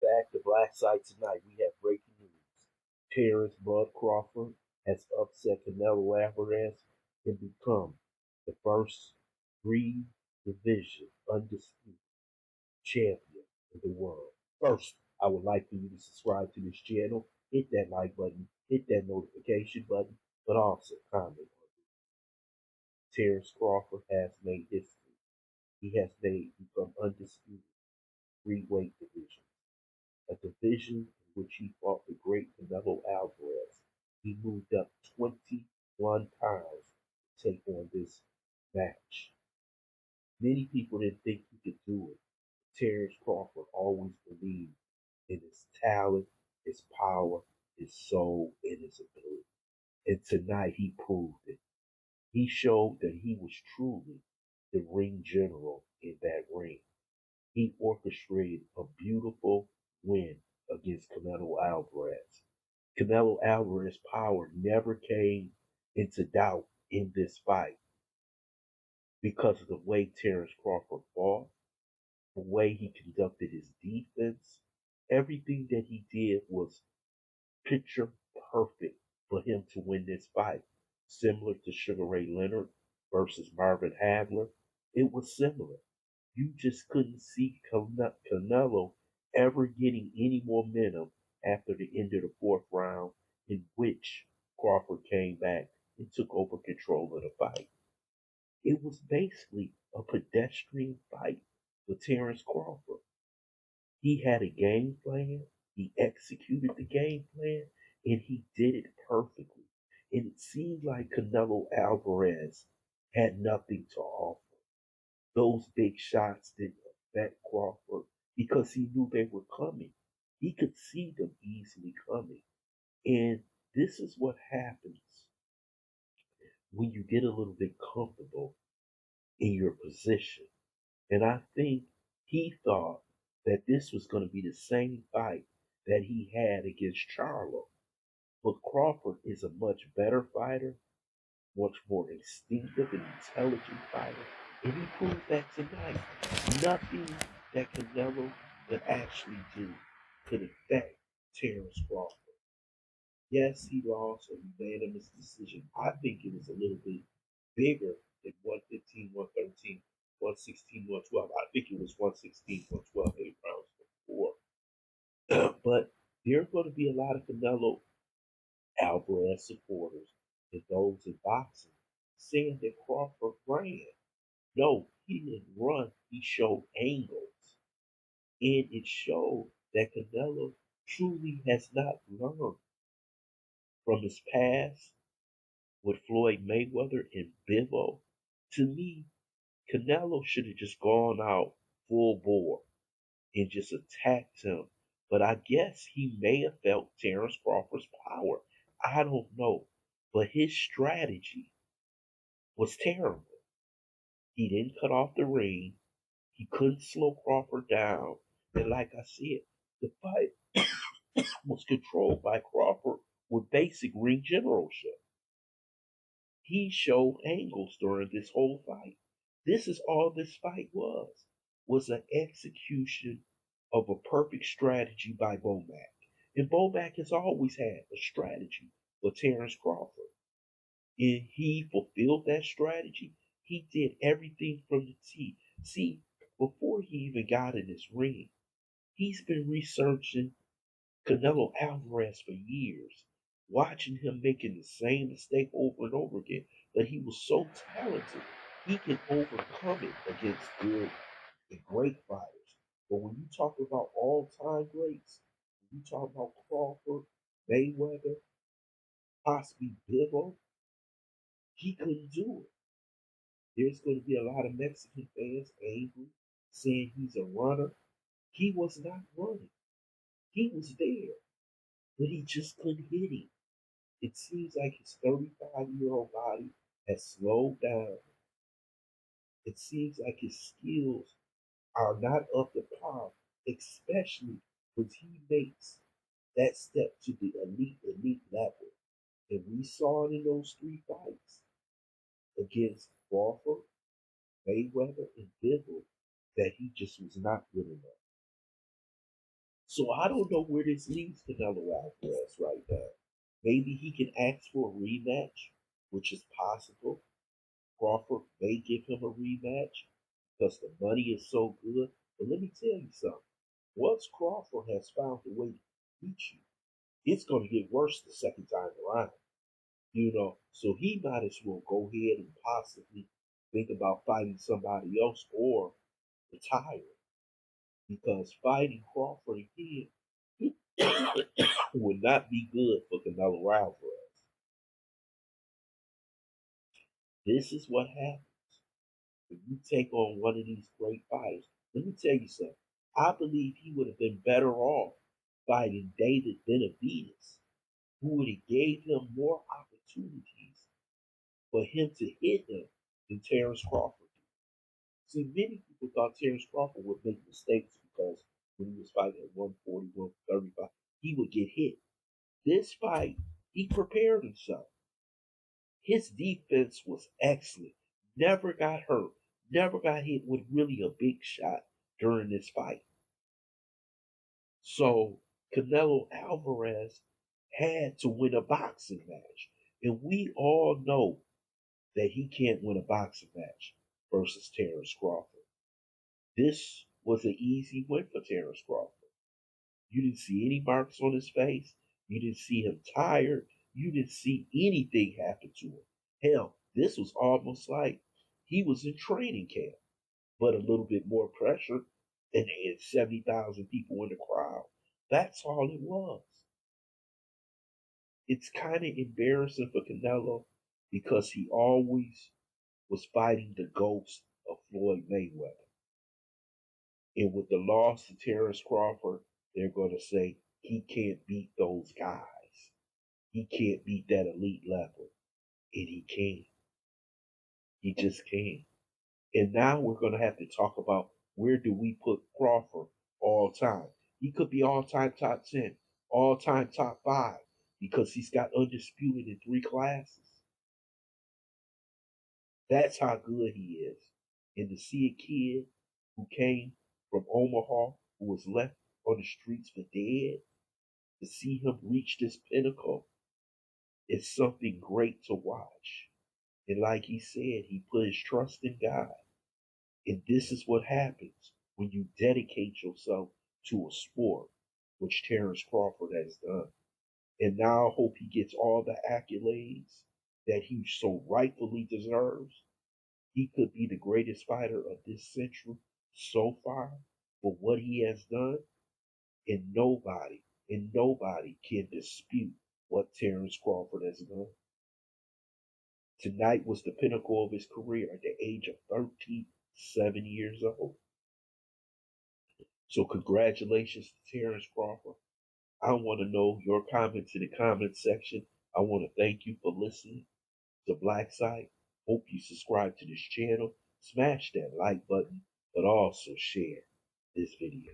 back to Black Site tonight. We have breaking news. Terrance Crawford has upset Canelo Alvarez and become the first three division undisputed champion in the world. First, I would like for you to subscribe to this channel, hit that like button, hit that notification button, but also comment. Terrance Crawford has made history. He has made become undisputed three weight division, a division in which he fought the great Canelo Alvarez. He moved up 21 times to take on this match. Many people didn't think he could do it. Terrance Crawford always believed in his talent, his power, his soul, and his ability. And tonight he proved it. He showed that he was truly the ring general in that ring. He orchestrated a beautiful win against Canelo Alvarez. Canelo Alvarez's power never came into doubt in this fight because of the way Terrance Crawford fought, the way he conducted his defense. Everything that he did was picture perfect for him to win this fight. Similar to Sugar Ray Leonard versus Marvin Hagler, it was similar. You just couldn't see Canelo ever getting any momentum after the end of the fourth round, in which Crawford came back and took over control of the fight. It was basically a pedestrian fight for Terrance Crawford. He had a game plan, he executed the game plan, and he did it perfectly. And it seemed like Canelo Alvarez had nothing to offer. Those big shots didn't affect Crawford because he knew they were coming. He could see them easily coming. And this is what happens when you get a little bit comfortable in your position. And I think he thought that this was going to be the same fight that he had against Charlo. But Crawford is a much better fighter, much more instinctive and intelligent fighter. And he proved that tonight. Nothing that Canelo could actually do could affect Terrance Crawford. Yes, he lost a unanimous decision. I think it was a little bit bigger than 115, 113, 116, 112. I think it was 116, 112, 8 rounds before. But there are going to be a lot of Canelo Alvarez supporters and those in boxing saying that Crawford ran. No, he didn't run. He showed angles. And it showed that Canelo truly has not learned from his past with Floyd Mayweather and Bivol. To me, Canelo should have just gone out full bore and just attacked him. But I guess he may have felt Terrance Crawford's power. I don't know. But his strategy was terrible. He didn't cut off the ring. He couldn't slow Crawford down. And like I said, the fight was controlled by Crawford with basic ring generalship. He showed angles during this whole fight. This is all this fight was an execution of a perfect strategy by Bomac. And Bomac has always had a strategy for Terrance Crawford. And he fulfilled that strategy. He did everything from the T. See, before he even got in this ring, he's been researching Canelo Alvarez for years, watching him making the same mistake over and over again. But he was so talented, he can overcome it against good and great fighters. But when you talk about all-time greats, when you talk about Crawford, Mayweather, possibly Bivol, he couldn't do it. There's going to be a lot of Mexican fans angry, saying he's a runner. He was not running. He was there, but he just couldn't hit him. It seems like his 35-year-old body has slowed down. It seems like his skills are not up to par, especially when he makes that step to the elite level. And we saw it in those three fights against Crawford, Mayweather, and Bivol that he just was not good enough. So I don't know where this leaves Canelo Alvarez right now. Maybe he can ask for a rematch, which is possible. Crawford may give him a rematch because the money is so good. But let me tell you something. Once Crawford has found a way to beat you, it's going to get worse the second time around. So he might as well go ahead and possibly think about fighting somebody else or retire because fighting Crawford again would not be good for Canelo Alvarez. This is what happens when you take on one of these great fighters. Let me tell you something. I believe he would have been better off fighting David Benavidez, who would have gave him more opportunities for him to hit him than Terrance Crawford did. See, many people thought Terrance Crawford would make mistakes because when he was fighting at 140, 135, he would get hit. This fight, he prepared himself. His defense was excellent. Never got hurt. Never got hit with really a big shot during this fight. So Canelo Alvarez had to win a boxing match. And we all know that he can't win a boxing match versus Terrance Crawford. This was an easy win for Terrance Crawford. You didn't see any marks on his face. You didn't see him tired. You didn't see anything happen to him. Hell, this was almost like he was in training camp, but a little bit more pressure, and they had 70,000 people in the crowd. That's all it was. It's kind of embarrassing for Canelo because he always was fighting the ghost of Floyd Mayweather. And with the loss to Terrance Crawford, they're going to say he can't beat those guys. He can't beat that elite level. And he can't. He just can't. And now we're going to have to talk about where do we put Crawford all time. He could be all time top 10, all time top 5 because he's got undisputed in 3 classes. That's how good he is. And to see a kid who came from Omaha, who was left on the streets for dead, to see him reach this pinnacle is something great to watch. And like he said, he put his trust in God. And this is what happens when you dedicate yourself to a sport, which Terrance Crawford has done. And now I hope he gets all the accolades that he so rightfully deserves. He could be the greatest fighter of this century so far for what he has done, and nobody can dispute what Terrance Crawford has done. Tonight was the pinnacle of his career at the age of 37 years old. So congratulations to Terrance Crawford. I want to know your comments in the comment section. I want to thank you for listening to Black Site. Hope you subscribe to this channel. Smash that like button, but also share this video.